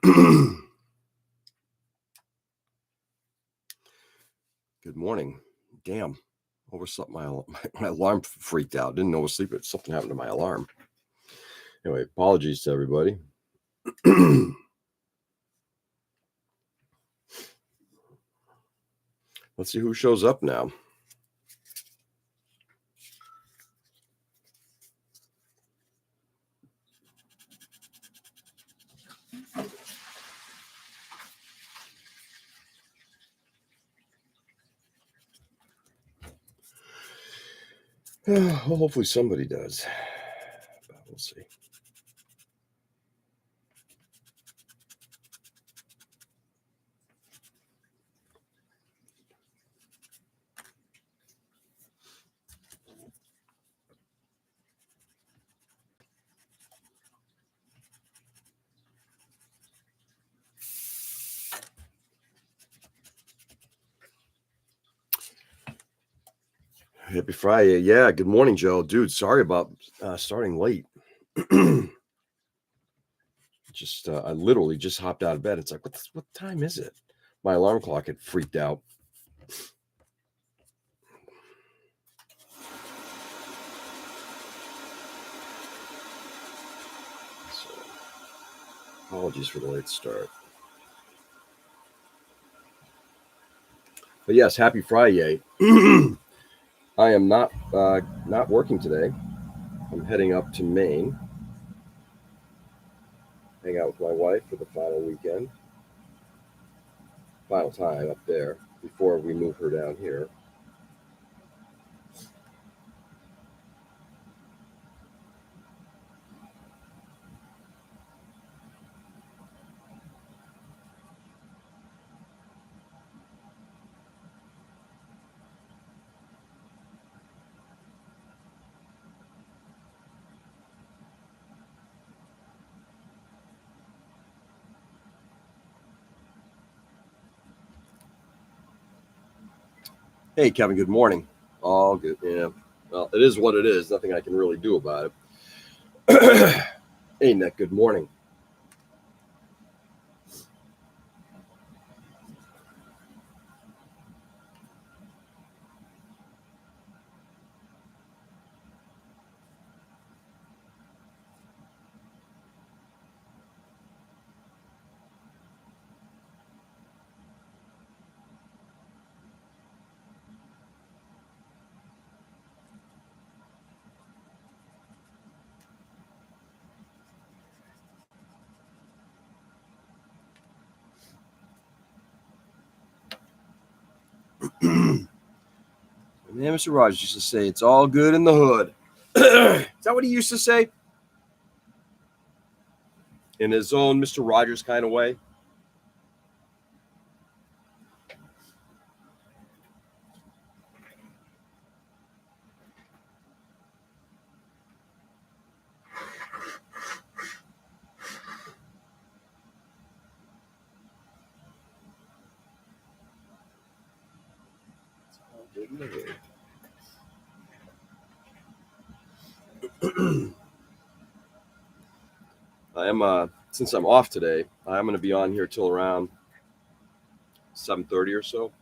Good morning. Damn, overslept. My alarm freaked out. Didn't oversleep it. Something happened to my alarm. Anyway, apologies to everybody. Let's see who shows up now. Well, hopefully somebody does. But we'll see. Happy Friday. Yeah, good morning, Joe. Dude, sorry about starting late. I literally just hopped out of bed. It's like, what time is it? My alarm clock had freaked out. So, apologies for the late start. But yes, happy Friday. I am not working today. I'm heading up to Maine, hang out with my wife for the final time up there before we move her down here. Hey, Kevin, good morning. All good. Yeah. Well, it is what it is. Nothing I can really do about it. Hey, Nick, good morning. Yeah, Mr. Rogers used to say, it's all good in the hood. Is that what he used to say? In his own Mr. Rogers kind of way? It's all good in the hood. I am since I'm off today, I'm going to be on here till around 7:30 or so.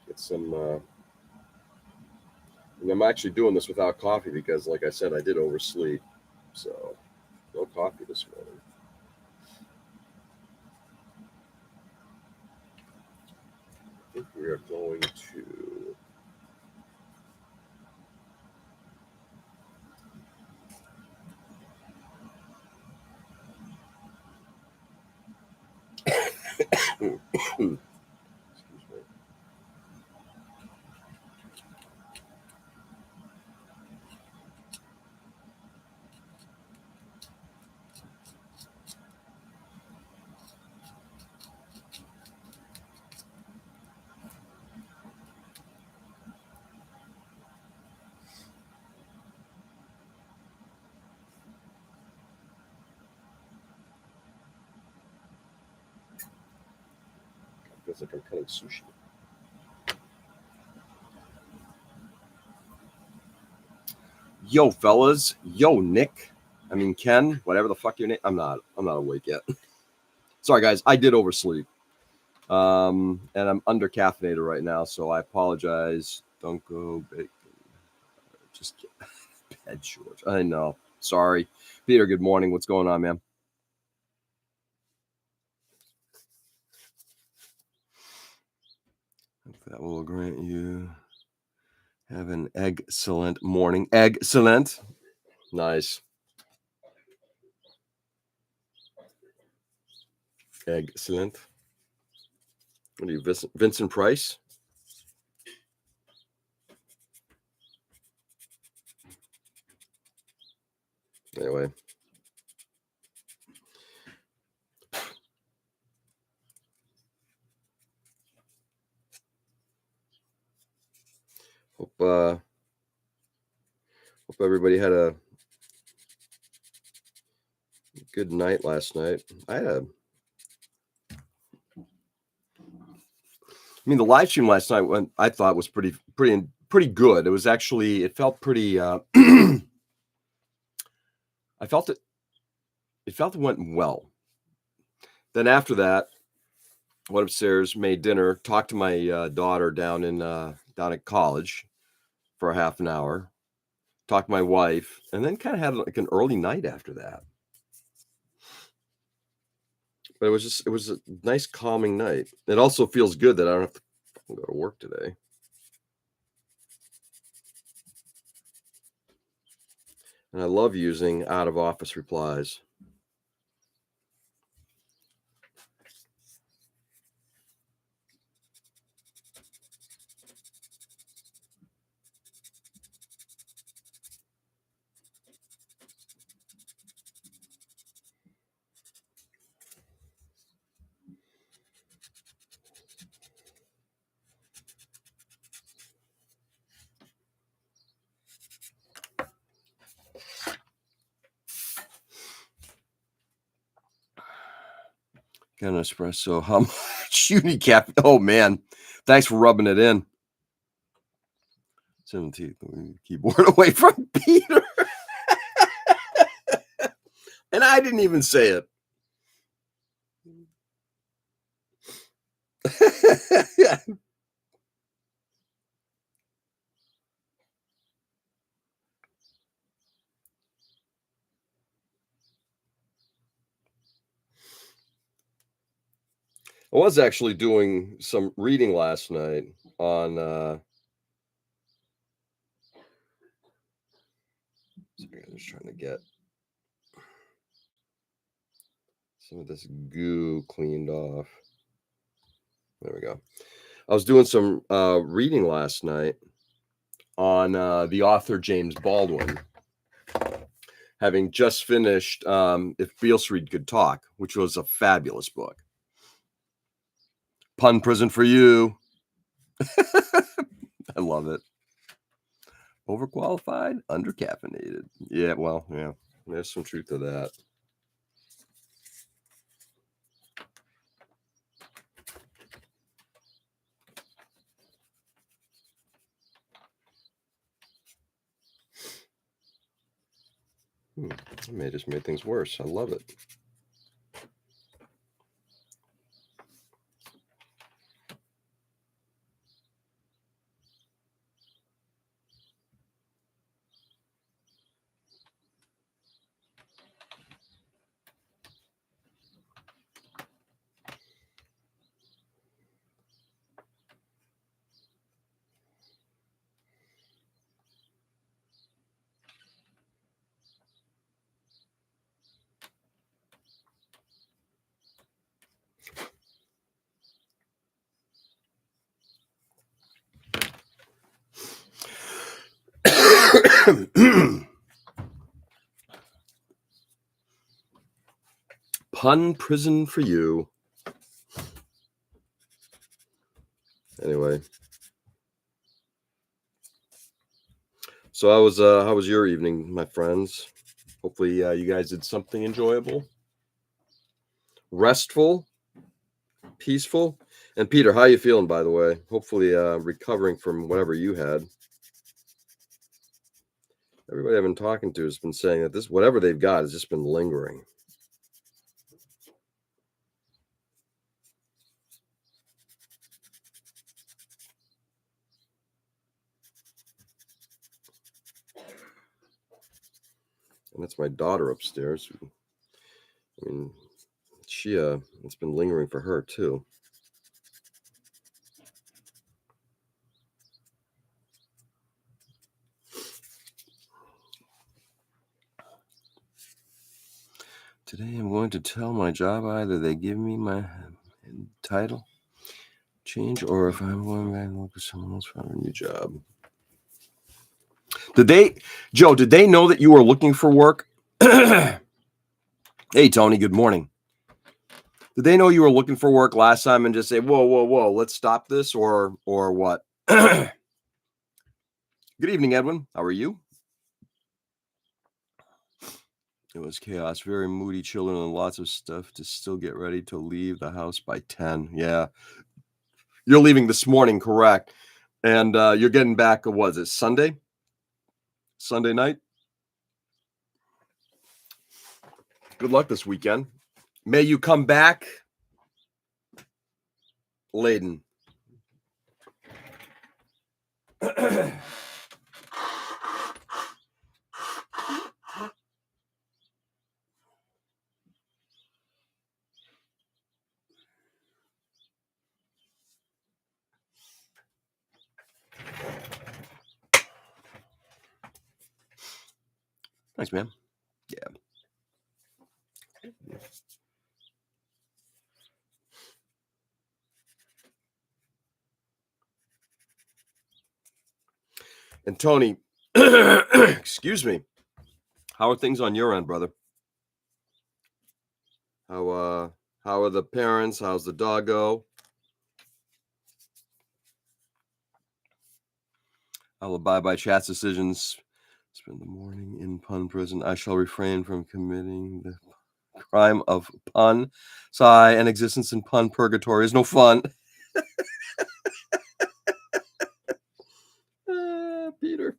Get some and I'm actually doing this without coffee because, like I said, I did oversleep. So no coffee this morning. I think we are going to excuse me. Feels like I'm cutting sushi. Yo, fellas. Yo, Nick. I mean, Ken, whatever the fuck your name. I'm not awake yet. Sorry, guys. I did oversleep. And I'm under caffeinated right now, so I apologize. Don't go big. Just bed shorts. I know. Sorry. Peter, good morning. What's going on, man? That will grant you have an excellent morning. Excellent. Nice. Excellent. What are you, Vincent Price? Anyway. Hope everybody had a good night last night. I mean, the live stream last night I thought was pretty good. It was actually, it felt pretty. I felt it went well. Then after that, went upstairs, made dinner, talked to my daughter down at college for a half an hour, talked to my wife, and then kind of had like an early night after that. But it was a nice calming night. It also feels good that I don't have to go to work today. And I love using out of office replies. Got an espresso. How much Unicap? Oh man, thanks for rubbing it in. 17th keyboard away from Peter. And I didn't even say it. I was actually doing some reading last night on sorry, I was trying to get some of this goo cleaned off. There we go. I was doing some reading last night on the author James Baldwin, having just finished If Beale Street Could Talk, which was a fabulous book. Pun prison for you. I love it. Overqualified, undercaffeinated. Yeah, well, yeah, there's some truth to that. I may just made things worse. I love it. Pun prison for you. Anyway, so how was your evening, my friends? Hopefully you guys did something enjoyable, restful, peaceful. And Peter, how you feeling, by the way? Hopefully recovering from whatever you had. Everybody I've been talking to has been saying that this, whatever they've got, has just been lingering. And that's my daughter upstairs. I mean, she it's been lingering for her too. Today I'm going to tell my job either they give me my title change or if I'm going back and look for someone else for a new job. Did they know that you were looking for work? Hey, Tony, good morning. Did they know you were looking for work last time and just say, whoa, let's stop this or what? Good evening, Edwin. How are you? It was chaos, very moody children and lots of stuff to still get ready to leave the house by 10. Yeah. You're leaving this morning, correct? And you're getting back, what is it, Sunday? Sunday night? Good luck this weekend. May you come back laden. Thanks, man. Yeah. And Tony, excuse me. How are things on your end, brother? How are the parents? How's the doggo? I'll abide by chat's decisions. Spend the morning in pun prison. I shall refrain from committing the crime of pun. Sigh, an existence in pun purgatory is no fun. Peter.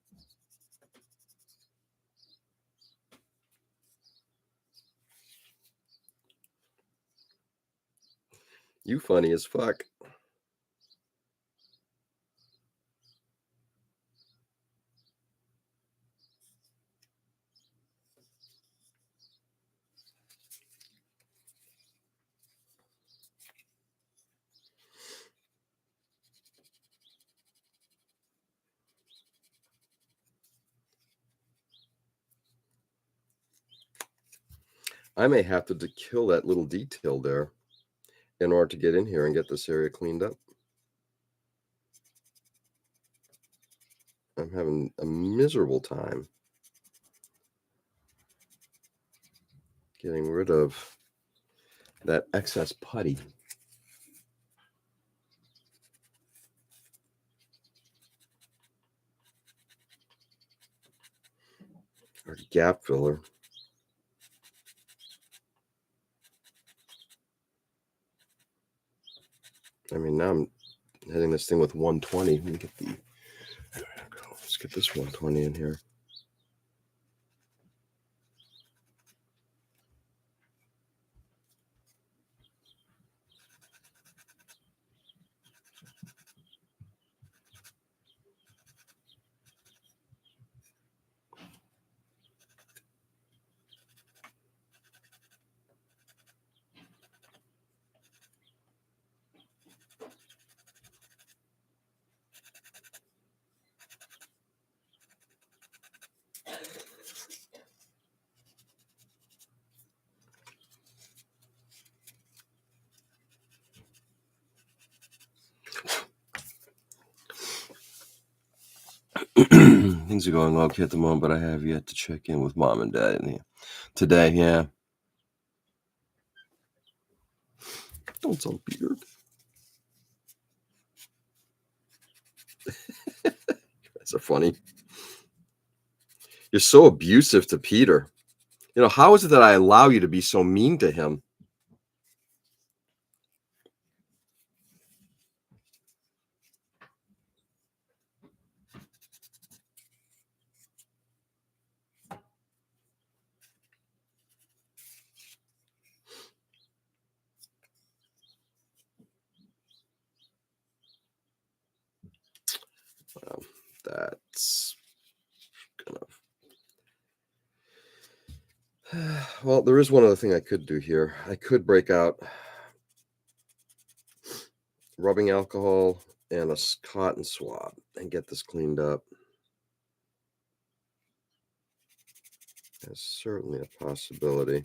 You funny as fuck. I may have to kill that little detail there in order to get in here and get this area cleaned up. I'm having a miserable time getting rid of that excess putty. Or gap filler. I mean, now I'm hitting this thing with 120. Let me get the. There we go. Let's get this 120 in here. Things are going okay at the moment, but I have yet to check in with mom and dad today. Yeah. Don't tell Peter. That's so funny. You're so abusive to Peter. You know, how is it that I allow you to be so mean to him? That's gonna. Well, there is one other thing I could do here. I could break out rubbing alcohol and a cotton swab and get this cleaned up. That's certainly a possibility.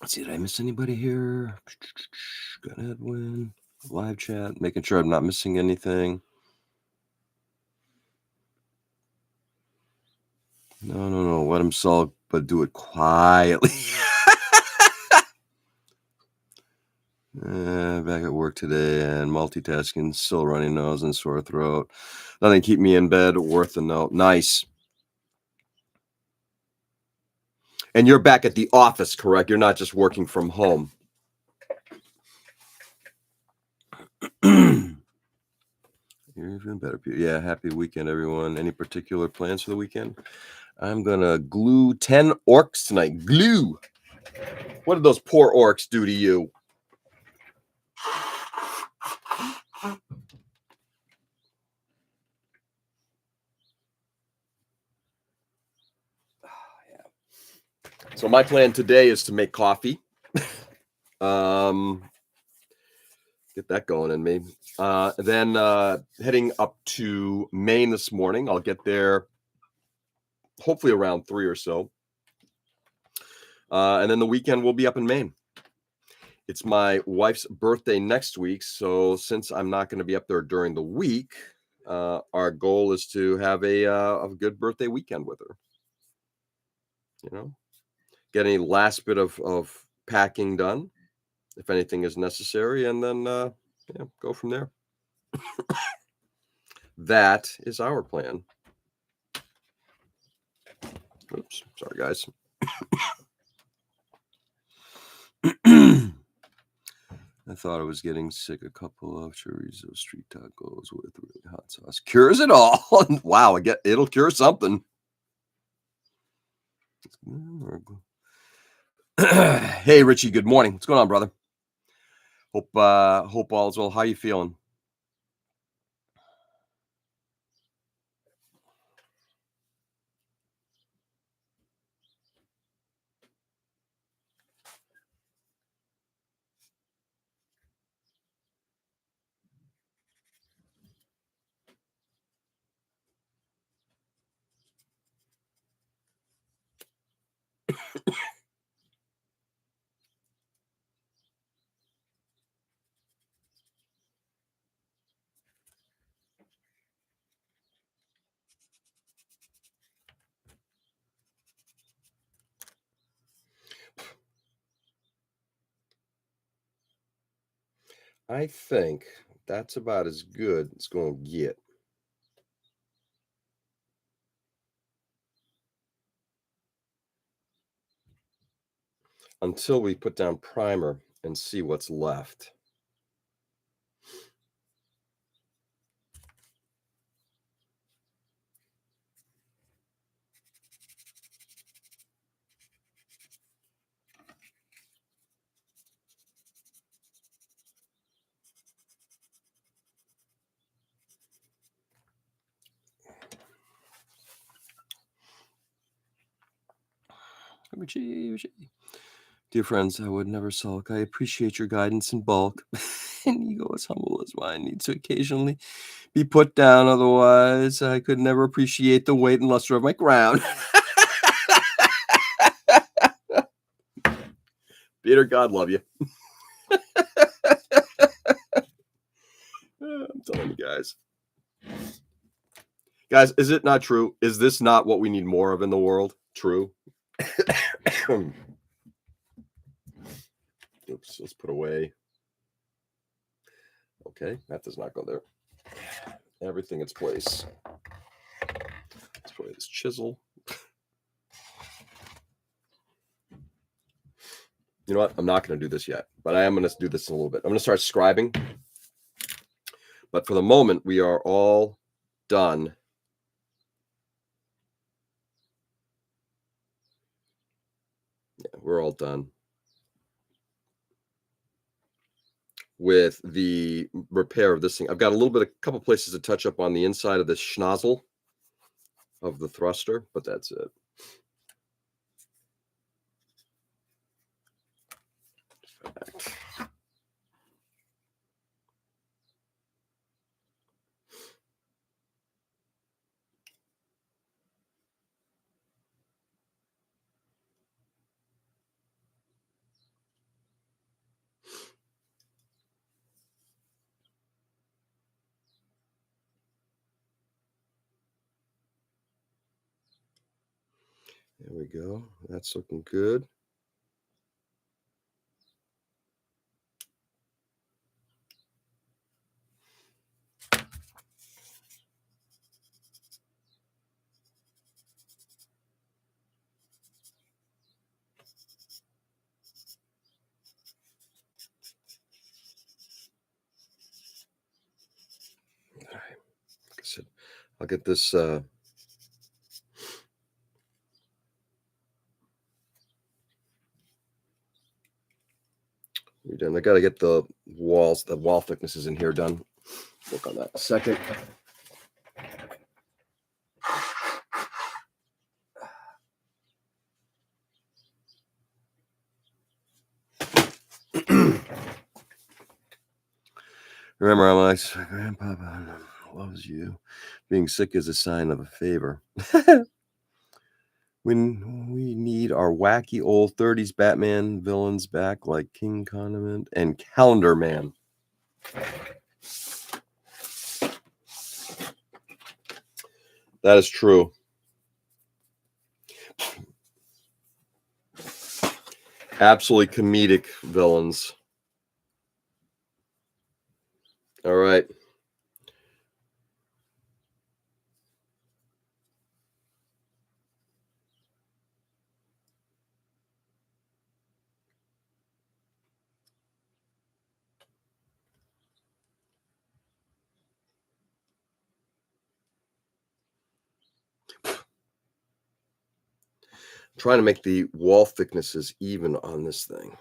Let's see, did I miss anybody here? Got Edwin, live chat, making sure I'm not missing anything. No. Let him sulk, but do it quietly. Back at work today and multitasking, still runny nose and sore throat. Nothing keep me in bed worth the note. Nice. And you're back at the office, correct? You're not just working from home. You're even better. Yeah, happy weekend, everyone. Any particular plans for the weekend? I'm going to glue 10 orcs tonight. Glue. What did those poor orcs do to you? So my plan today is to make coffee. Get that going in me. Then heading up to Maine this morning. I'll get there hopefully around 3 or so. And then the weekend we'll be up in Maine. It's my wife's birthday next week. So since I'm not going to be up there during the week, our goal is to have a good birthday weekend with her. You know, get any last bit of packing done, if anything is necessary, and then go from there. That is our plan. Oops, sorry guys. I thought I was getting sick. A couple of chorizo street tacos with really hot sauce cures it all. Wow, it'll cure something. Hey Richie, good morning. What's going on, brother? Hope all is well. How you feeling? I think that's about as good as it's going to get. Until we put down primer and see what's left. Dear friends, I would never sulk. I appreciate your guidance in bulk. An ego as humble as mine needs to occasionally be put down. Otherwise, I could never appreciate the weight and luster of my crown. Peter, God love you. I'm telling you guys. Guys, is it not true? Is this not what we need more of in the world? True. Oops, let's put away Okay, that does not go there. Everything its place. Let's play this chisel. You know what? I'm not going to do this yet, but I am going to do this in a little bit. I'm going to start scribing. But for the moment, we are all done. Yeah, we're all done with the repair of this thing. I've got a couple places to touch up on the inside of this schnozzle of the thruster, but that's it. There we go. That's looking good. All right. Like I said, I'll get this redone. I got to get the wall thicknesses in here done. Work on that in a second. Remember, I'm like, Grandpapa loves you. Being sick is a sign of a favor. When we need our wacky old 30s Batman villains back like King Condiment and Calendar Man. That is true. Absolutely comedic villains. All right. Trying to make the wall thicknesses even on this thing.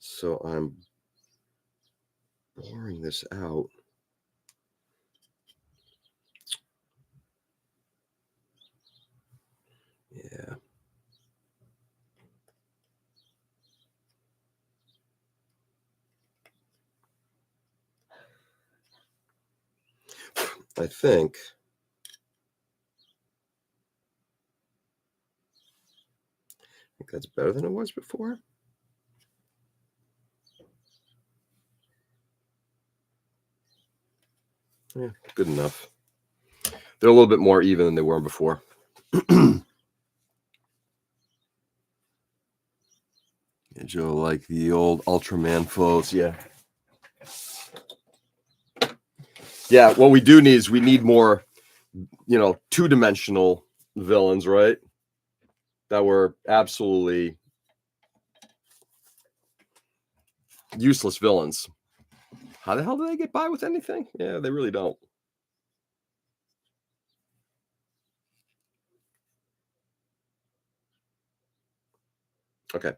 So I'm boring this out. Yeah. I think that's better than it was before. Yeah, good enough. They're a little bit more even than they were before. Yeah, Joe, like the old Ultraman foes. Yeah. Yeah, what we do need is we need more, two-dimensional villains, right? That were absolutely useless villains. How the hell do they get by with anything? Yeah, they really don't. Okay,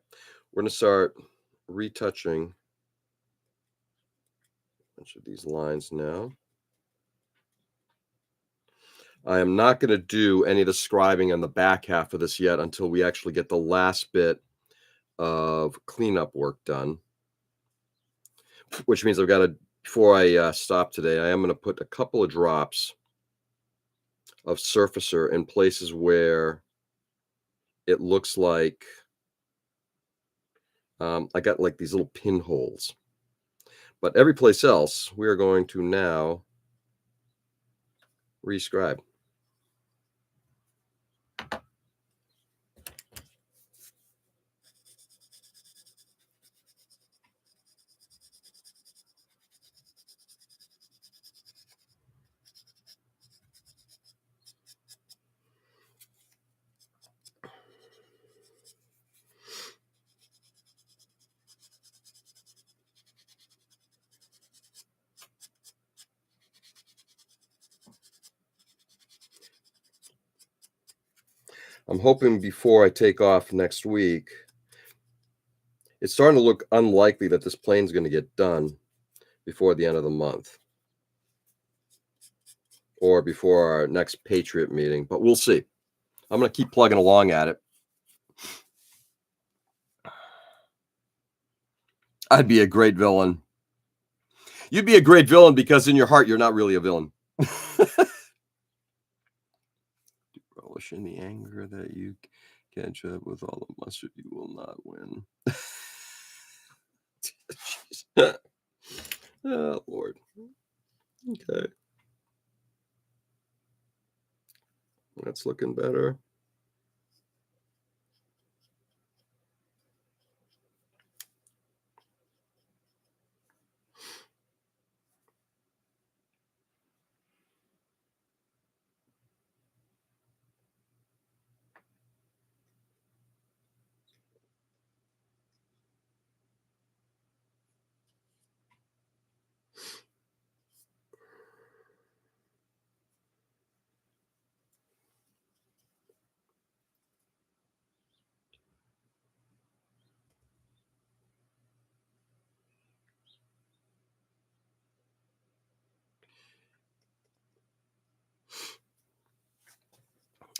we're going to start retouching a bunch of these lines now. I am not going to do any of the scribing on the back half of this yet until we actually get the last bit of cleanup work done, which means I've got to, before I stop today, I am going to put a couple of drops of surfacer in places where it looks like I got like these little pinholes. But every place else, we are going to now rescribe. I'm hoping before I take off next week. It's starting to look unlikely that this plane's gonna get done before the end of the month or before our next Patriot meeting, but we'll see. I'm gonna keep plugging along at it. I'd be a great villain. You'd be a great villain because in your heart, you're not really a villain. Relish in the anger that you catch up with all the mustard, you will not win. Oh, Lord. Okay. That's looking better.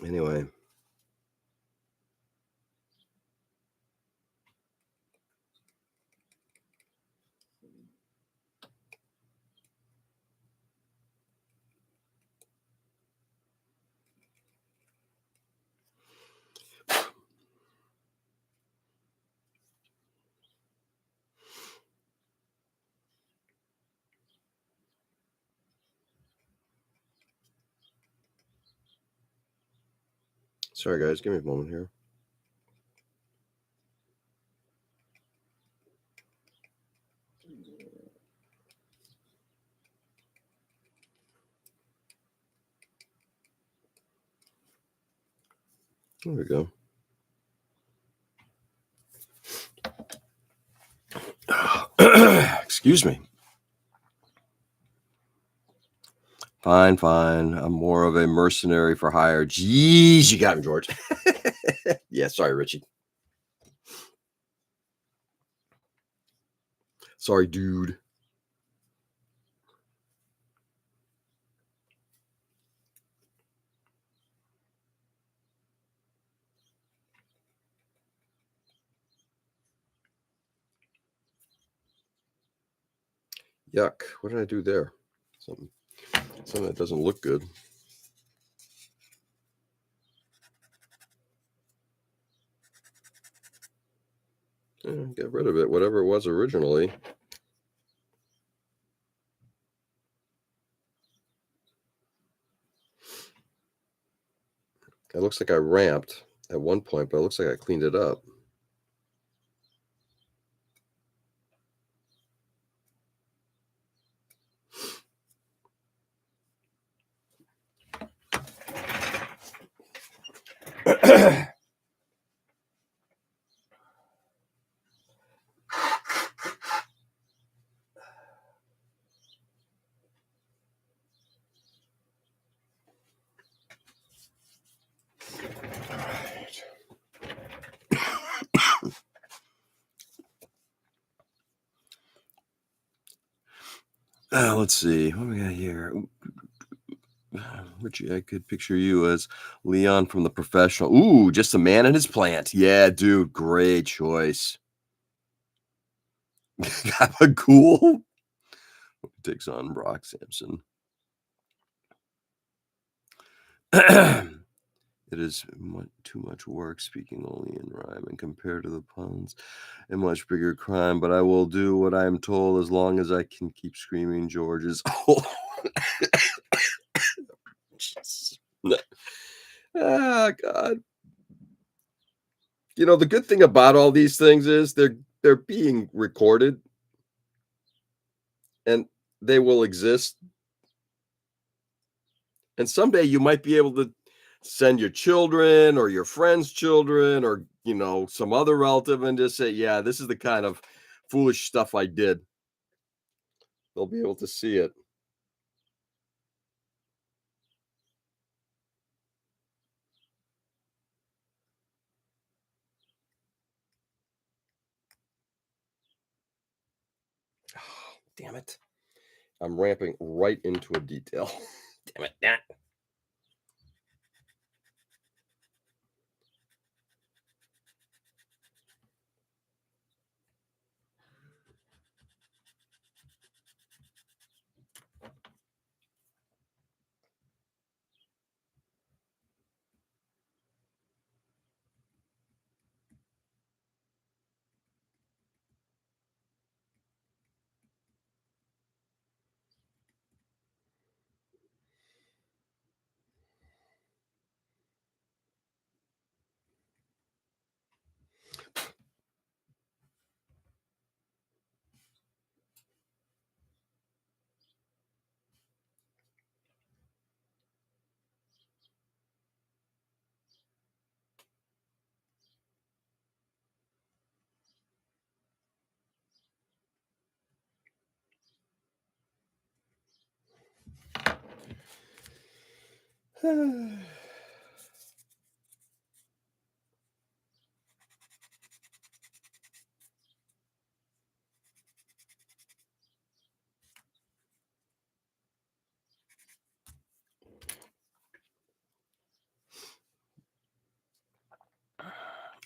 Anyway. Sorry, guys. Give me a moment here. There we go. Excuse me. Fine, fine. I'm more of a mercenary for hire. Jeez, you got me, George. Yeah, sorry, Richie. Sorry, dude. Yuck. What did I do there? Something that doesn't look good. Yeah, get rid of it, whatever it was originally. It looks like I ramped at one point, but it looks like I cleaned it up. Let's see. What do we got here? Richie, I could picture you as Leon from The Professional. Ooh, just a man and his plant. Yeah, dude. Great choice. Got cool. Takes on Brock Sampson. It is too much work speaking only in rhyme and compared to the puns, a much bigger crime, but I will do what I am told as long as I can keep screaming George's. Oh, ah, God. You know, the good thing about all these things is they're being recorded and they will exist. And someday you might be able to send your children or your friends' children or, some other relative and just say, yeah, this is the kind of foolish stuff I did. They'll be able to see it. Damn it. I'm ramping right into a detail. Damn it. That.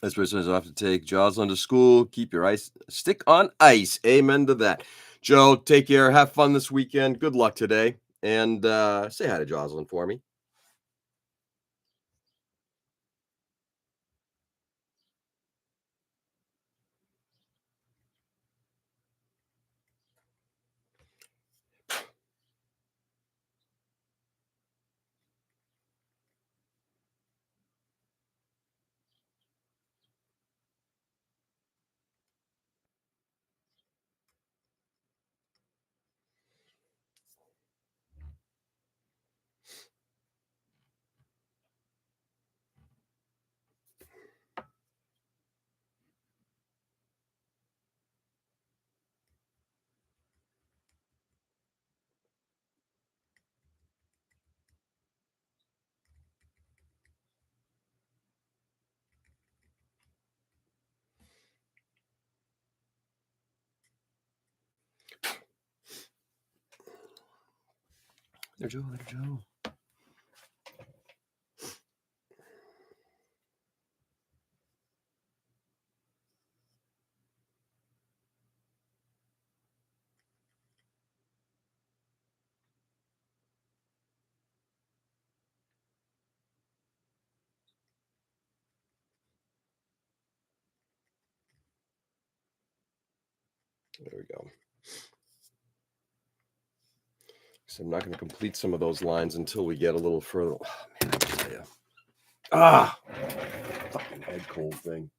This person is off to take Jocelyn to school. Keep your ice stick on ice. Amen to that. Joe, take care. Have fun this weekend. Good luck today. And say hi to Jocelyn for me. There, Joe. There, Joe. There we go. So I'm not going to complete some of those lines until we get a little further. Oh, man, I tell you. Ah, fucking head cold thing.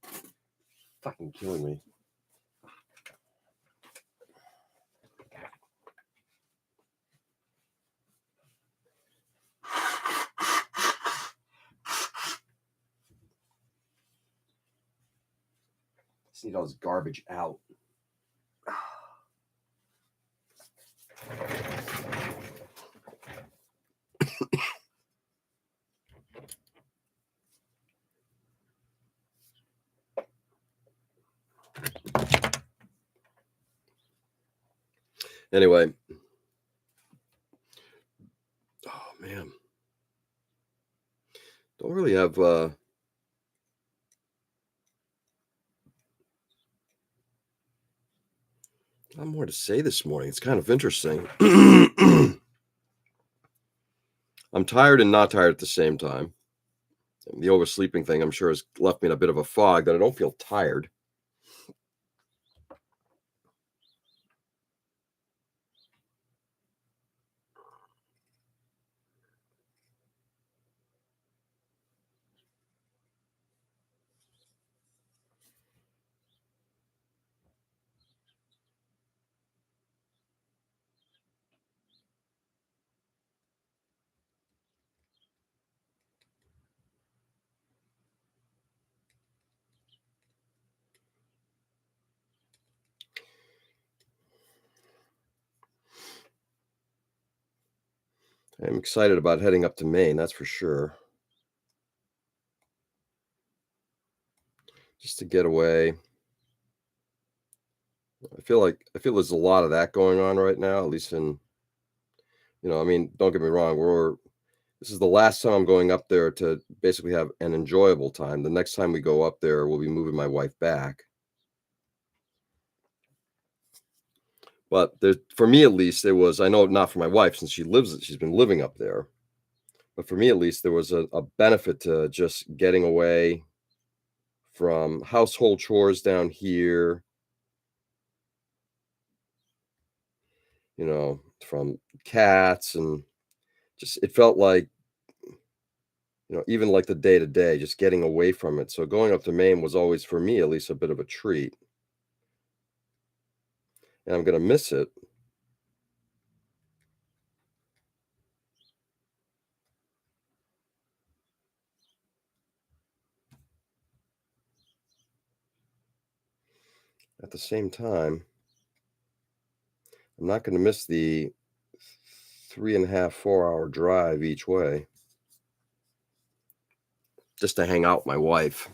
Fucking killing me. Just need all this garbage out. Anyway. Oh, man. Don't really have not more to say this morning. It's kind of interesting. I'm tired and not tired at the same time. The oversleeping thing, I'm sure, has left me in a bit of a fog that I don't feel tired. I'm excited about heading up to Maine, that's for sure. Just to get away I feel there's a lot of that going on right now, at least in, I mean, don't get me wrong, this is the last time I'm going up there to basically have an enjoyable time. The next time we go up there, we'll be moving my wife back. But there, for me at least, there was, I know not for my wife since she's been living up there, but for me at least, there was a benefit to just getting away from household chores down here, from cats, and just it felt like, even like the day to day, just getting away from it. So going up to Maine was always, for me at least, a bit of a treat, and I'm gonna miss it. At the same time, I'm not gonna miss the 3.5, 4 hour drive each way just to hang out with my wife.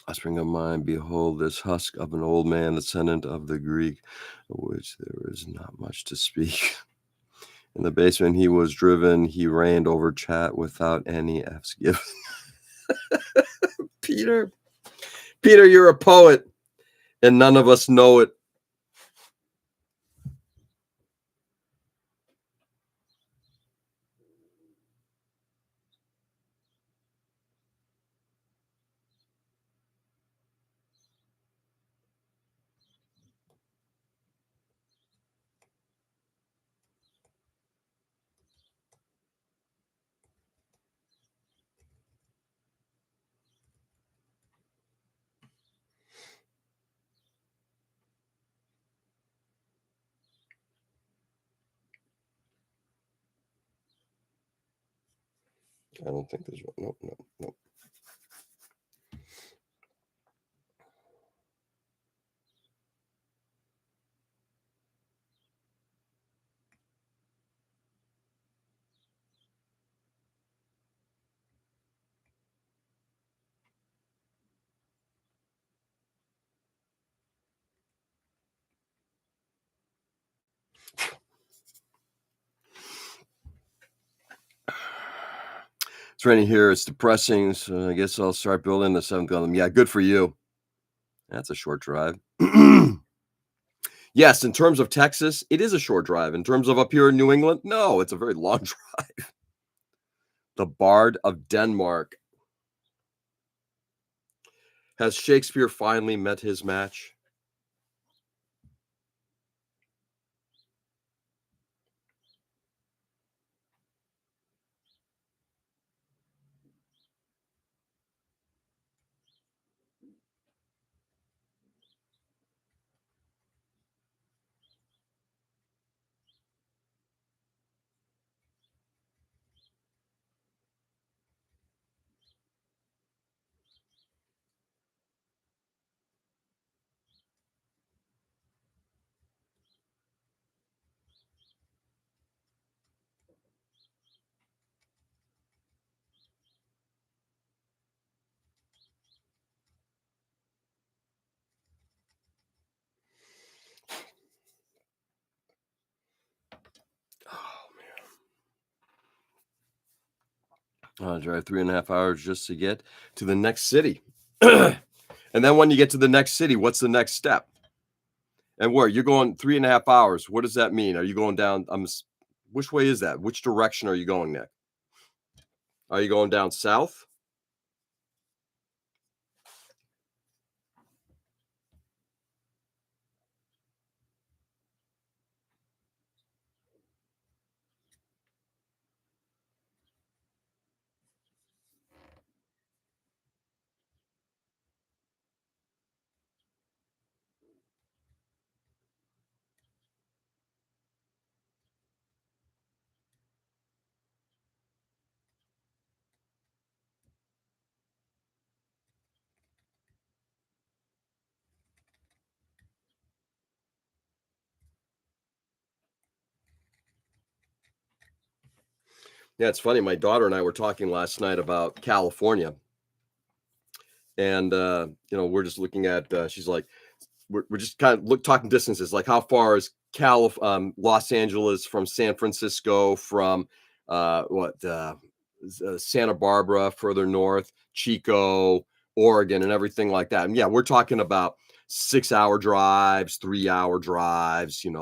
Offspring of mine, behold this husk of an old man, descendant of the Greek, of which there is not much to speak. In the basement he was driven, he reigned over chat without any F's given. Peter, Peter, you're a poet, and none of us know it. I don't think there's one. Nope, nope, nope. It's raining here. It's depressing. So I guess I'll start building the seventh golem. Yeah, good for you. That's a short drive. Yes, in terms of Texas, it is a short drive. In terms of up here in New England, no, it's a very long drive. The Bard of Denmark. Has Shakespeare finally met his match? Oh man, I'll drive 3.5 hours just to get to the next city. And then when you get to the next city, what's the next step? And where you're going 3.5 hours? What does that mean? Are you going down? Which way is that? Which direction are you going, Nick? Are you going down south? Yeah, it's funny. My daughter and I were talking last night about California, and we're just looking at. She's like, we're just kind of talking distances. Like how far is Los Angeles from San Francisco, from Santa Barbara further north, Chico, Oregon, and everything like that. And yeah, we're talking about 6 hour drives, 3 hour drives, 10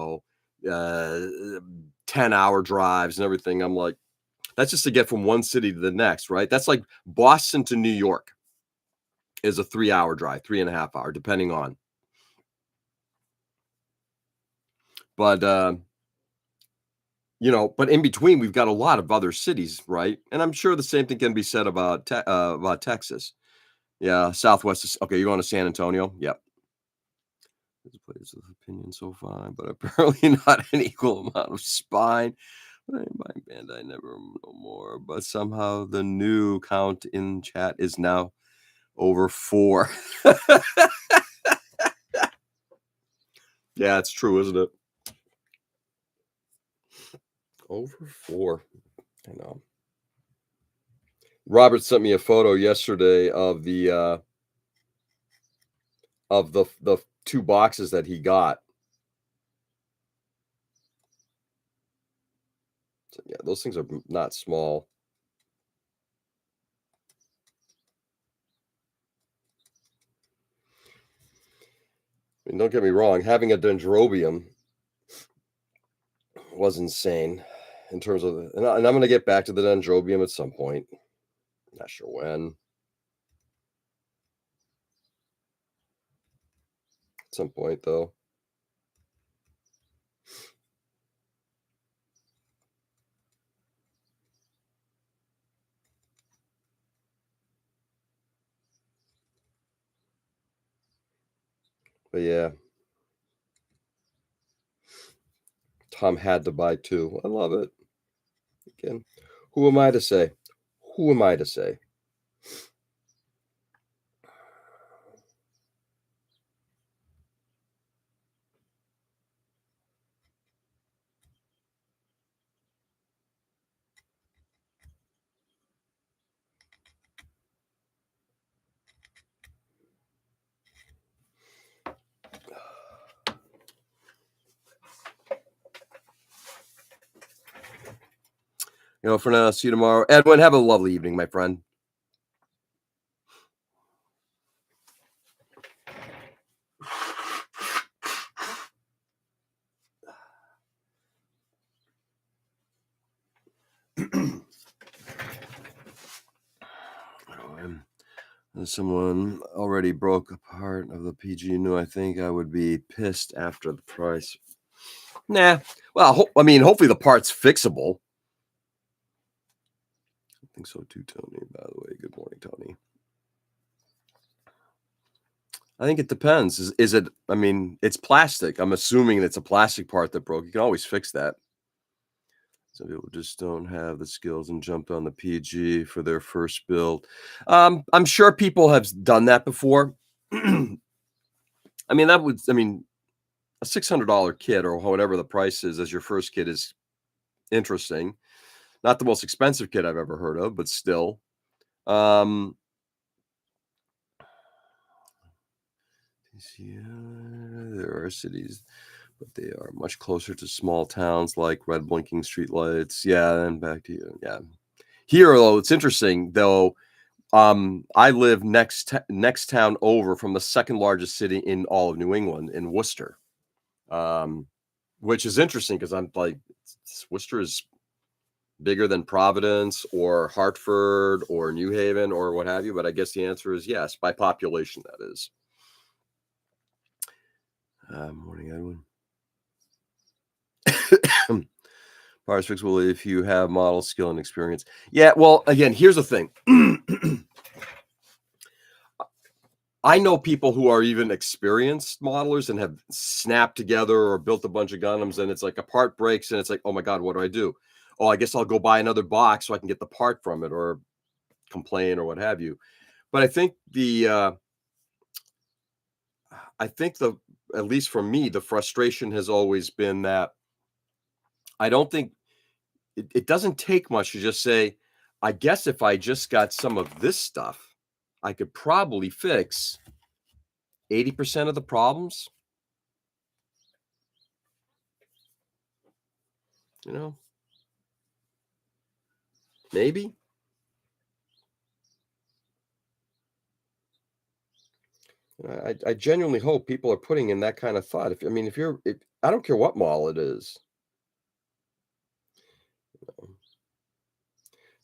hour drives and everything. I'm like, that's just to get from one city to the next, right? That's like Boston to New York is a 3 hour drive, 3.5 hour, depending on. But but in between, we've got a lot of other cities, right? And I'm sure the same thing can be said about Texas. Yeah, Southwest is okay. You're going to San Antonio? Yep. There's a place with opinion so fine, but apparently not an equal amount of spine. My band, I never know more. But somehow the new count in chat is now over 4. Yeah, it's true, isn't it? Over 4. I know. Robert sent me a photo yesterday of the 2 boxes that he got. So, yeah, those things are not small. I mean, don't get me wrong, having a dendrobium was insane in terms of and I'm gonna get back to the dendrobium at some point. Not sure when. At some point, though. But yeah, Tom had to buy 2. I love it. Again, who am I to say? Who am I to say? For now, see you tomorrow. Edwin, have a lovely evening, my friend. Someone already broke a part of the PG knew I think I would be pissed after the price. Nah. Well, hopefully the part's fixable. I think so too, Tony. By the way, good morning, Tony. I think it depends. Is it? I mean, it's plastic. I'm assuming it's a plastic part that broke. You can always fix that. Some people just don't have the skills and jump on the PG for their first build. I'm sure people have done that before. I mean, a $600 kit or whatever the price is as your first kit is interesting. Not the most expensive kit I've ever heard of, but still. There are cities, but they are much closer to small towns like red blinking streetlights. Yeah, and back to you. Yeah. Here, though, it's interesting, though. I live next town over from the second largest city in all of New England, in Worcester. Which is interesting because I'm like, Worcester is bigger than Providence or Hartford or New Haven or what have you. But I guess the answer is yes, by population, that is. Morning, Edwin. Parts fixable if you have model skill and experience. Yeah, well, again, here's the thing. I know people who are even experienced modelers and have snapped together or built a bunch of Gundams, and it's like a part breaks, and it's like, oh my God, what do I do? Oh, I guess I'll go buy another box so I can get the part from it, or complain or what have you. But I think at least for me, the frustration has always been that I don't think it doesn't take much to just say, I guess if I just got some of this stuff, I could probably fix 80% of the problems. You know, maybe. I genuinely hope people are putting in that kind of thought. If I mean, if I don't care what mall it is.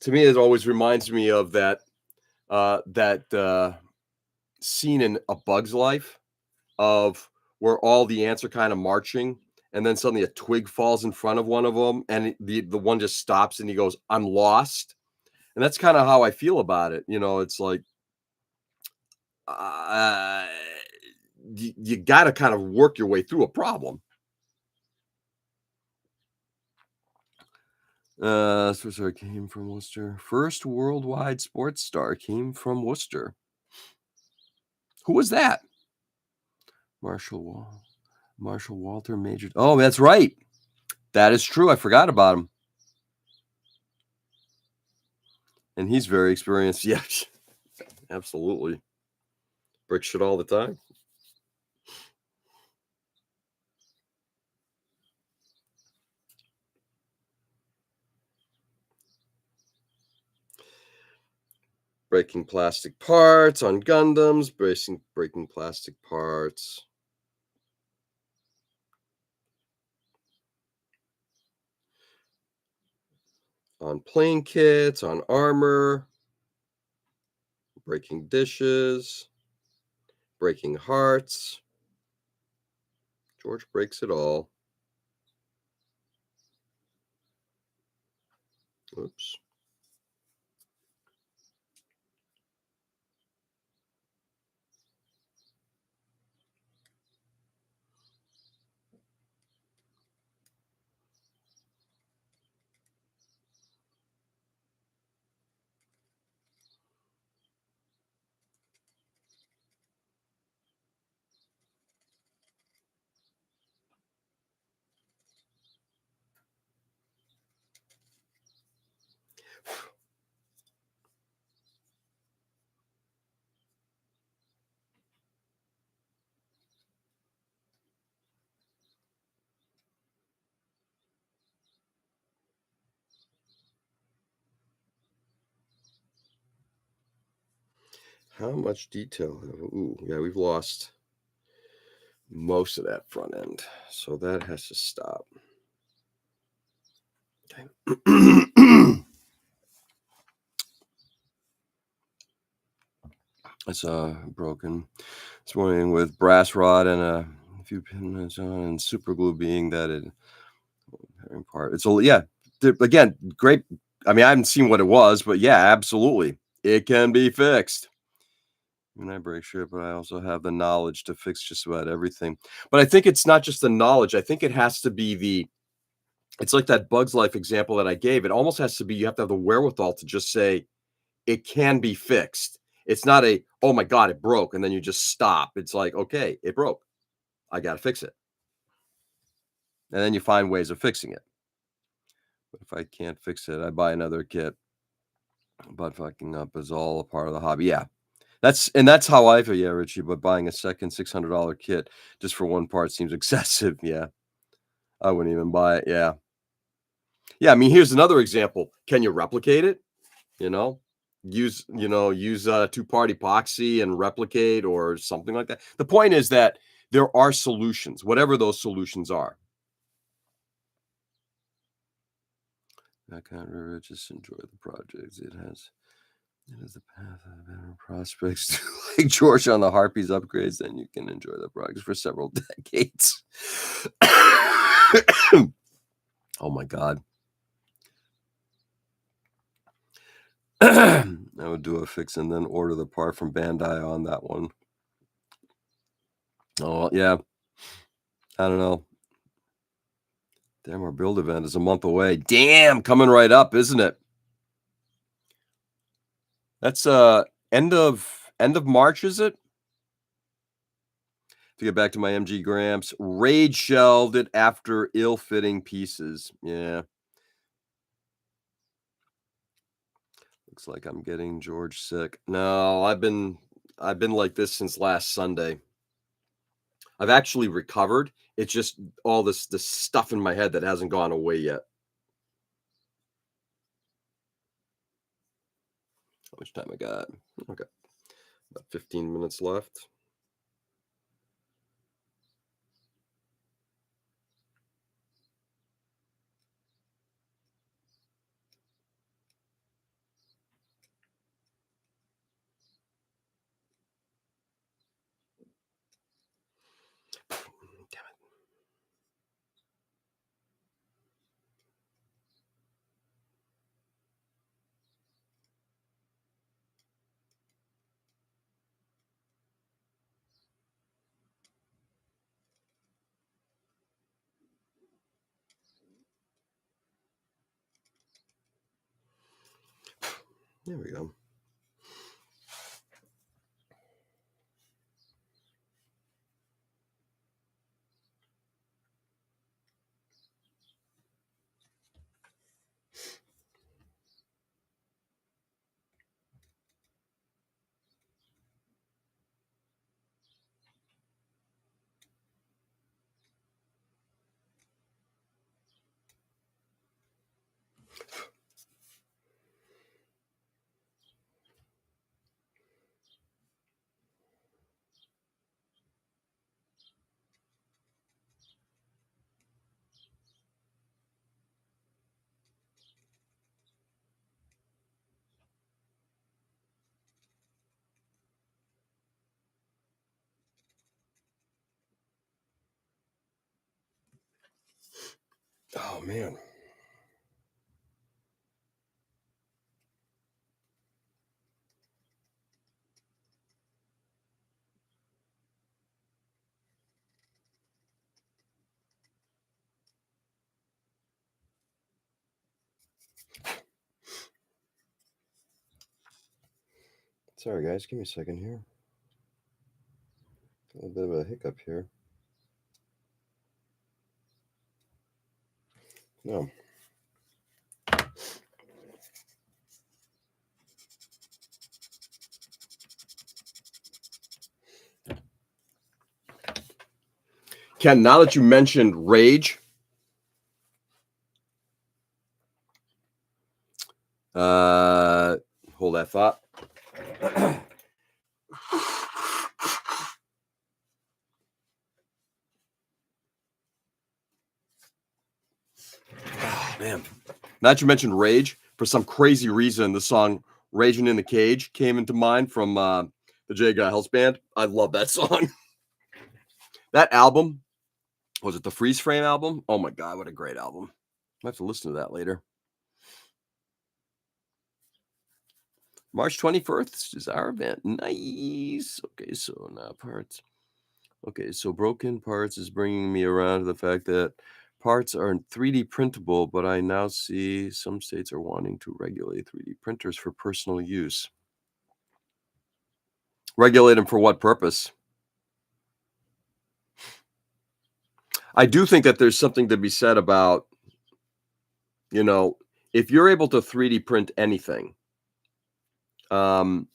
To me, it always reminds me of that scene in A Bug's Life of where all the ants are kind of marching, and then suddenly a twig falls in front of one of them, and the one just stops, and he goes, "I'm lost." And that's kind of how I feel about it. It's like uh, you got to kind of work your way through a problem. Sports star came from Worcester. First worldwide sports star came from Worcester. Who was that? Marshall Wall. Marshall Walter Major. Oh, that's right. That is true. I forgot about him. And he's very experienced. Yeah, absolutely. Breaks shit all the time. Breaking plastic parts on Gundams. Breaking plastic parts on plane kits, on armor. Breaking dishes. Breaking hearts. George breaks it all. Oops. How much detail ooh, yeah, we've lost most of that front end. So that has to stop. Okay. It's broken this morning with brass rod and a few pins on and super glue being that it in part. It's a yeah. Again, great. I mean, I haven't seen what it was, but yeah, absolutely, it can be fixed. And I break shit, but I also have the knowledge to fix just about everything. But I think it's not just the knowledge. I think it has to be the. It's like that Bugs Life example that I gave. It almost has to be. You have to have the wherewithal to just say it can be fixed. It's not a, oh my God, it broke. And then you just stop. It's like, okay, it broke. I got to fix it. And then you find ways of fixing it. But if I can't fix it, I buy another kit. But fucking up is all a part of the hobby. Yeah. That's how I feel. Yeah, Richie. But buying a second $600 kit just for one part seems excessive. Yeah. I wouldn't even buy it. Yeah. Yeah. I mean, here's another example. Can you replicate it? You know, use two-part epoxy and replicate or something like that. The point is that there are solutions, whatever those solutions are. I can't really just enjoy the projects. It is the path of better prospects. Like George on the Harpies upgrades, then you can enjoy the projects for several decades. Oh my God. I would do a fix and then order the part from Bandai on that one. Oh, yeah. I don't know. Damn, our build event is a month away. Damn, coming right up, isn't it? That's end of March, is it? To get back to my MG Gramps, Rage shelved it after ill-fitting pieces. Yeah. Looks like I'm getting George sick. No, I've been like this since last Sunday. I've actually recovered. It's just all this stuff in my head that hasn't gone away yet. How much time I got? Okay. About 15 minutes left. Damn it. There we go. Oh, man. Sorry, guys. Give me a second here. A little bit of a hiccup here. No. Ken, now that you mentioned rage, hold that thought. Oh, man. Now that you mentioned rage, for some crazy reason, the song Raging in the Cage came into mind from the J. Giles Band. I love that song. That album, was it the Freeze Frame album? Oh my God, what a great album. I have to listen to that later. March 21st is our event. Nice. Okay, so now parts. Okay, so broken parts is bringing me around to the fact that parts are 3D printable, but I now see some states are wanting to regulate 3D printers for personal use. Regulate them for what purpose? I do think that there's something to be said about, if you're able to 3D print anything, can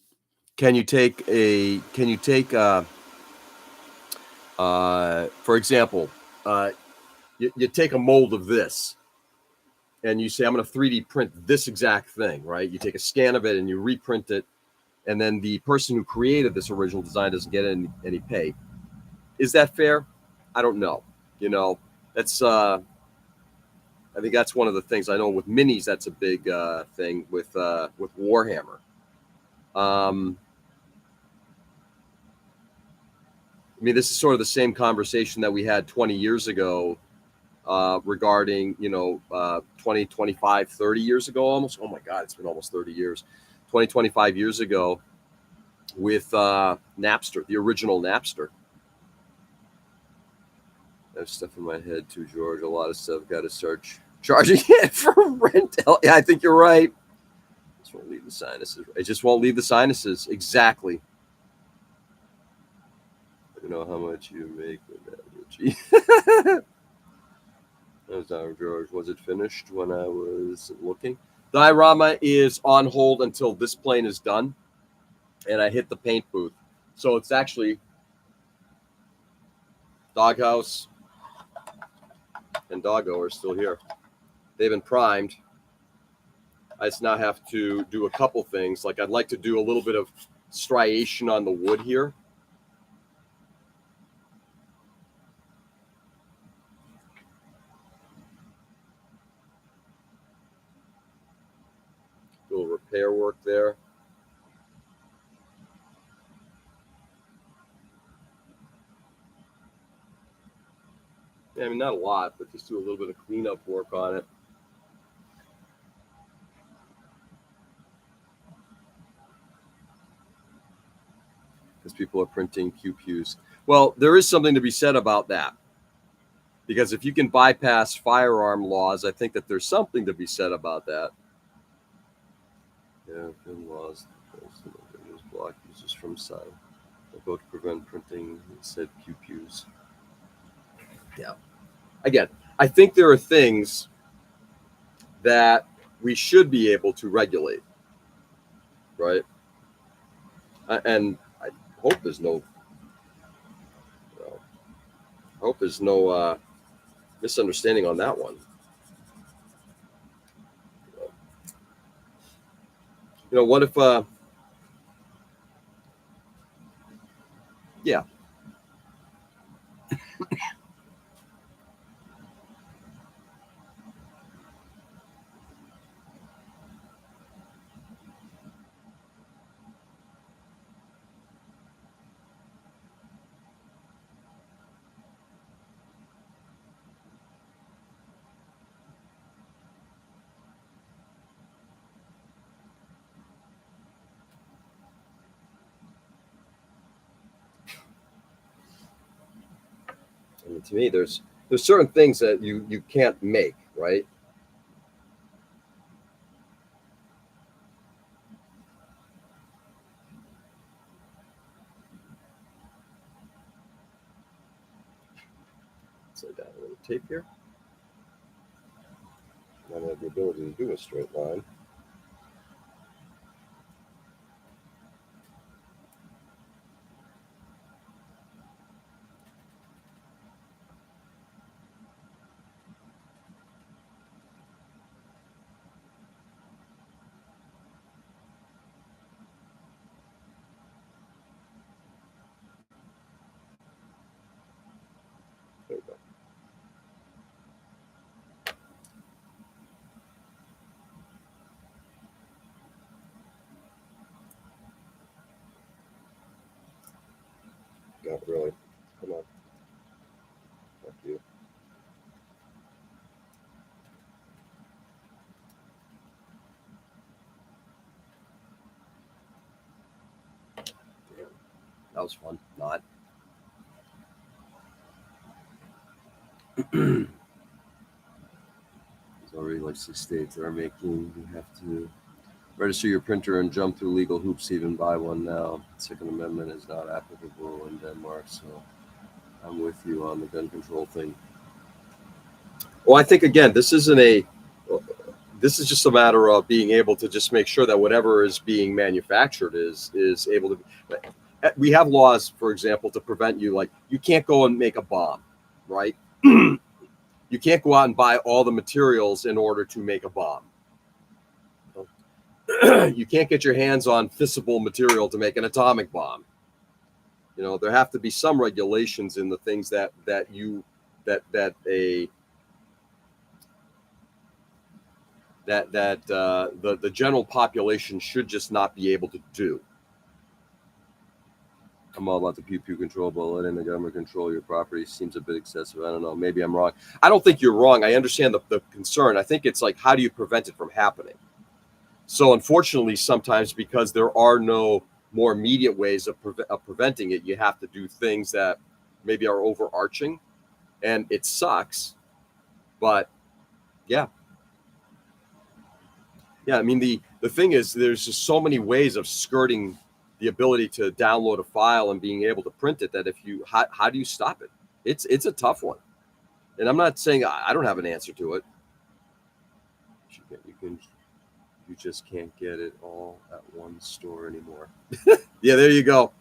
you take for example, you take a mold of this and you say, I'm going to 3D print this exact thing, right? You take a scan of it and you reprint it, and then the person who created this original design doesn't get any pay. Is that fair? I don't know. That's I think that's one of the things. I know with minis, that's a big thing with Warhammer. I mean, this is sort of the same conversation that we had 20 years ago regarding, 20, 25, 30 years ago almost. Oh, my God, it's been almost 30 years. 20, 25 years ago with Napster, the original Napster. I have stuff in my head too, George. A lot of stuff. Got to start charging it for rent. Yeah, I think you're right. Just won't leave the sinuses. It just won't leave the sinuses. Exactly. I don't know how much you make with that, Richie. That was George. Was it finished when I was looking? Diorama is on hold until this plane is done, and I hit the paint booth. So it's actually Doghouse and Doggo are still here. They've been primed. I just now have to do a couple things. Like I'd like to do a little bit of striation on the wood here. Do a little repair work there. Yeah, I mean, not a lot, but just do a little bit of cleanup work on it. Because people are printing QQs. Well, there is something to be said about that. Because if you can bypass firearm laws, I think that there's something to be said about that. Yeah, pin laws block users from side. They'll go to prevent printing said QQs. Yeah. Again, I think there are things that we should be able to regulate, right? And I hope there's no misunderstanding on that one. What if yeah. I mean, to me, there's certain things that you can't make, right? Let's lay down a little tape here. I don't have the ability to do a straight line. There we go. Not really. Come on. Fuck you. Damn. That was fun. Not. There's already like 6 states that are making you have to register your printer and jump through legal hoops to even buy one now. Second Amendment is not applicable in Denmark, so I'm with you on the gun control thing. Well, I think again, this is just a matter of being able to just make sure that whatever is being manufactured is able to. We have laws, for example, to prevent you. Like you can't go and make a bomb, right? You can't go out and buy all the materials in order to make a bomb. You can't get your hands on fissile material to make an atomic bomb. There have to be some regulations in the things that the general population should just not be able to do. I'm all about the pew control, but letting the government control your property seems a bit excessive. I don't know. Maybe I'm wrong. I don't think you're wrong. I understand the concern. I think it's like, how do you prevent it from happening? So unfortunately, sometimes because there are no more immediate ways of preventing it, you have to do things that maybe are overarching, and it sucks. But yeah. I mean, the thing is, there's just so many ways of skirting the ability to download a file and being able to print it that how do you stop it? It's a tough one, and I'm not saying I don't have an answer to it. You just can't get it all at one store anymore. Yeah, there you go.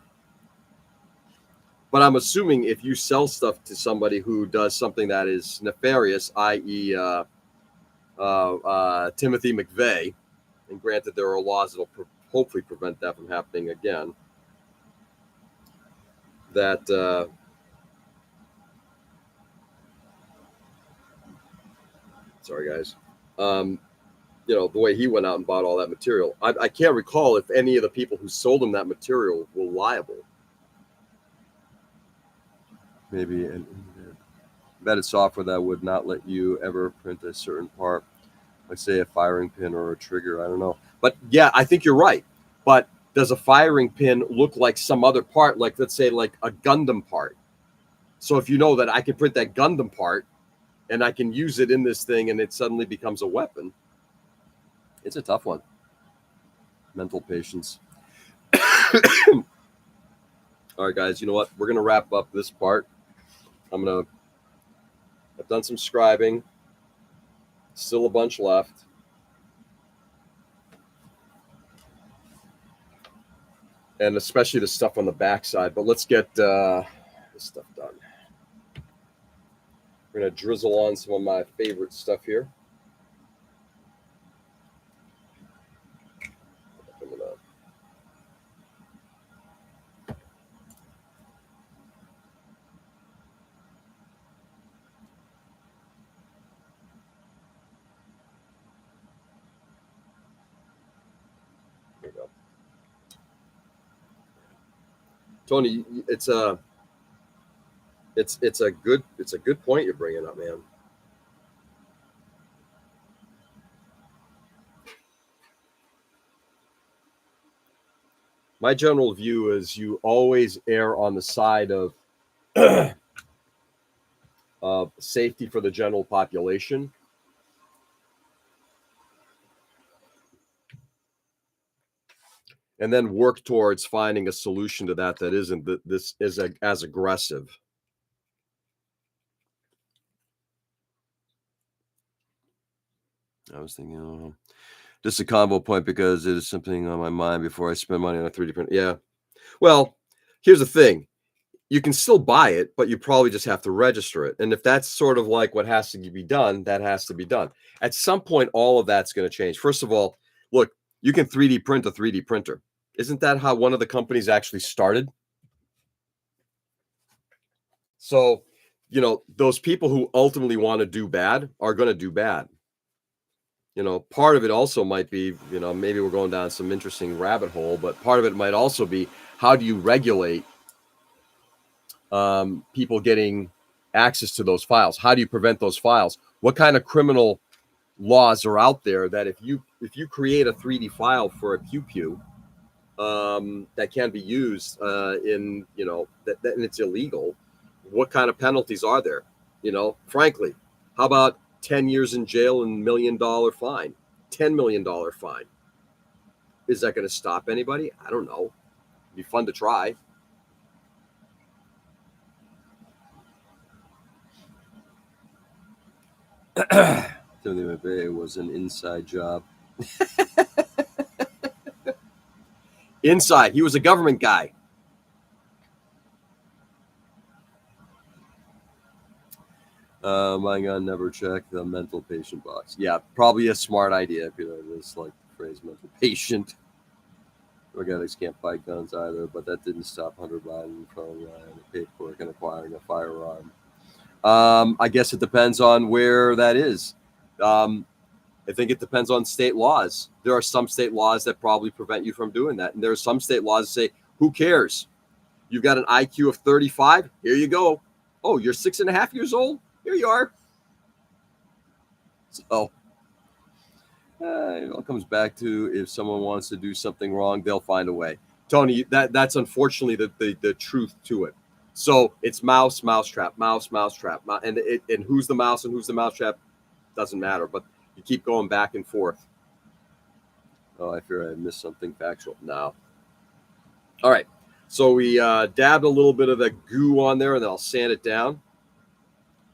But I'm assuming if you sell stuff to somebody who does something that is nefarious, i.e., Timothy McVeigh, and granted, there are laws that will hopefully prevent that from happening again, that sorry guys, the way he went out and bought all that material, I can't recall if any of the people who sold him that material were liable. Maybe an embedded software that would not let you ever print a certain part, like say a firing pin or a trigger. I don't know, but yeah, I think you're right. But does a firing pin look like some other part, like let's say like a Gundam part? So if you know that I can print that Gundam part and I can use it in this thing and it suddenly becomes a weapon, it's a tough one. Mental patience. All right, guys, you know what? We're going to wrap up this part. I've done some scribing. Still a bunch left. And especially the stuff on the backside. But let's get this stuff done. We're going to drizzle on some of my favorite stuff here. There we go. Tony, it's a good point you're bringing up, man. My general view is you always err on the side of safety for the general population. And then work towards finding a solution to that isn't this is as aggressive. I was thinking, just a combo point because it is something on my mind before I spend money on a 3D printer. Yeah. Well, here's the thing. You can still buy it, but you probably just have to register it. And if that's sort of like what has to be done, that has to be done. At some point, all of that's going to change. First of all, look, you can 3D print a 3D printer. Isn't that how one of the companies actually started? So, those people who ultimately want to do bad are going to do bad. Part of it also might be, maybe we're going down some interesting rabbit hole, but part of it might also be how do you regulate people getting access to those files? How do you prevent those files? What kind of criminal laws are out there that if you create a 3D file for a pew that can be used in, that and it's illegal, what kind of penalties are there? Frankly, how about 10 years in jail and $1 million fine, $10 million fine? Is that going to stop anybody? I don't know. It'd be fun to try. Timothy McVeigh was an inside job. Inside. He was a government guy. My gun never checked the mental patient box. Yeah, probably a smart idea if just like the phrase mental patient. Drug addicts can't buy guns either, but that didn't stop Hunter Biden from the paperwork and acquiring a firearm. I guess it depends on where that is. I think it depends on state laws. There are some state laws that probably prevent you from doing that. And there are some state laws that say, who cares? You've got an IQ of 35. Here you go. Oh, you're 6.5 years old? Here you are. So it all comes back to if someone wants to do something wrong, they'll find a way. Tony, that's unfortunately the truth to it. So it's mouse trap, mouse trap. And who's the mouse and who's the mouse trap doesn't matter. But you keep going back and forth. Oh, I fear I missed something factual. No. All right. So we dabbed a little bit of the goo on there, and then I'll sand it down.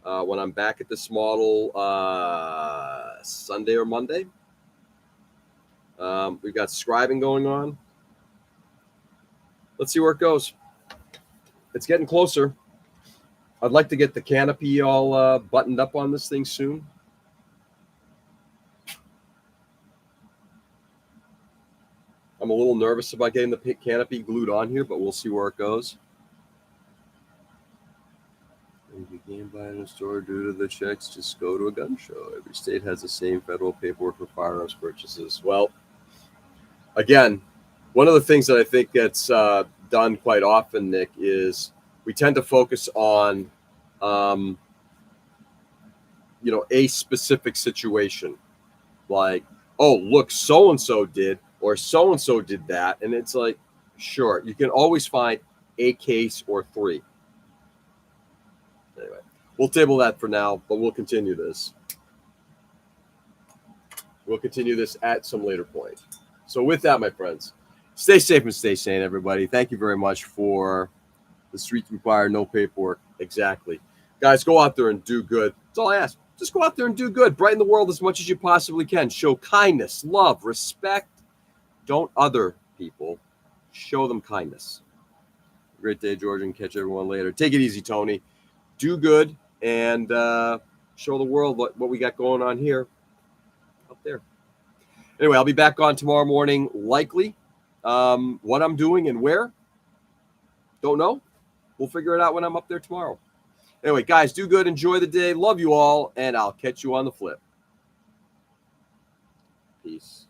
When I'm back at this model Sunday or Monday. We've got scribing going on. Let's see where it goes. It's getting closer. I'd like to get the canopy all buttoned up on this thing soon. I'm a little nervous about getting the pit canopy glued on here, but we'll see where it goes. And you can't buy in a store due to the checks. Just go to a gun show. Every state has the same federal paperwork for firearms purchases. Well, again, one of the things that I think gets done quite often, Nick, is we tend to focus on, a specific situation. Like, oh, look, so-and-so did, or so-and-so did that. And it's like, sure, you can always find a case or three. Anyway, we'll table that for now, but we'll continue this. We'll continue this at some later point. So with that, my friends, stay safe and stay sane, everybody. Thank you very much for the Street Require No Paperwork. Exactly. Guys, go out there and do good. That's all I ask. Just go out there and do good. Brighten the world as much as you possibly can. Show kindness, love, respect. Don't other people. Show them kindness. Great day, George, and catch everyone later. Take it easy, Tony. Do good and show the world what we got going on here up there. Anyway, I'll be back on tomorrow morning, likely. What I'm doing and where, don't know. We'll figure it out when I'm up there tomorrow. Anyway, guys, do good. Enjoy the day. Love you all, and I'll catch you on the flip. Peace.